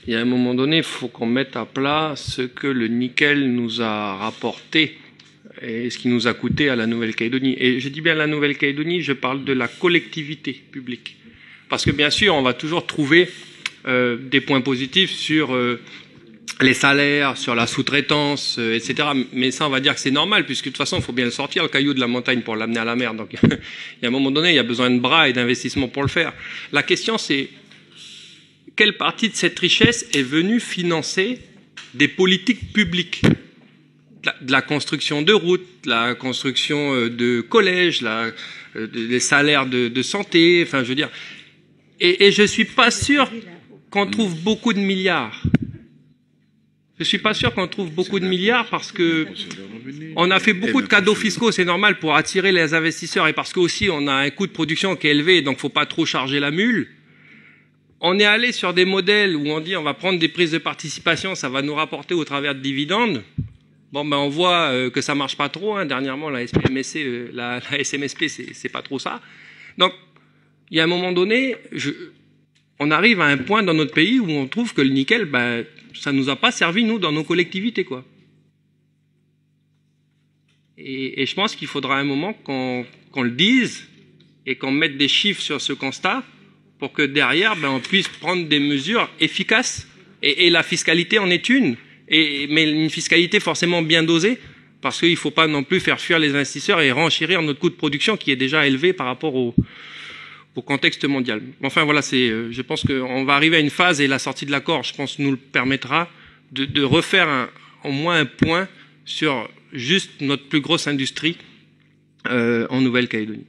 il y a un moment donné, il faut qu'on mette à plat ce que le nickel nous a rapporté et ce qui nous a coûté à la Nouvelle-Calédonie. Et je dis bien la Nouvelle-Calédonie, je parle de la collectivité publique. Parce que bien sûr, on va toujours trouver des points positifs sur les salaires, sur la sous-traitance, etc. Mais ça, on va dire que c'est normal, puisque de toute façon, il faut bien le sortir, le caillou de la montagne, pour l'amener à la mer. Donc, il y a un moment donné, il y a besoin de bras et d'investissement pour le faire. La question, c'est quelle partie de cette richesse est venue financer des politiques publiques ? De la construction de routes, la construction de collèges, les salaires de santé, enfin, je veux dire. Et je ne suis pas sûr qu'on trouve beaucoup de milliards. Je ne suis pas sûr qu'on trouve beaucoup de milliards parce que on a fait beaucoup de cadeaux fiscaux, c'est normal, pour attirer les investisseurs et parce qu'aussi on a un coût de production qui est élevé, donc il ne faut pas trop charger la mule. On est allé sur des modèles où on dit on va prendre des prises de participation, ça va nous rapporter au travers de dividendes. Bon, ben on voit que ça marche pas trop. Hein. Dernièrement, la SMSP, la SMSP, c'est pas trop ça. Donc, il y a un moment donné, on arrive à un point dans notre pays où on trouve que le nickel, ben, ça nous a pas servi, nous, dans nos collectivités, quoi. Et je pense qu'il faudra un moment qu'on le dise et qu'on mette des chiffres sur ce constat pour que derrière, ben, on puisse prendre des mesures efficaces. Et la fiscalité en est une. Mais une fiscalité forcément bien dosée, parce qu'il ne faut pas non plus faire fuir les investisseurs et renchérir notre coût de production qui est déjà élevé par rapport au contexte mondial. Enfin voilà, je pense qu'on va arriver à une phase, et la sortie de l'accord, je pense, nous le permettra de refaire au moins un point sur juste notre plus grosse industrie en Nouvelle-Calédonie.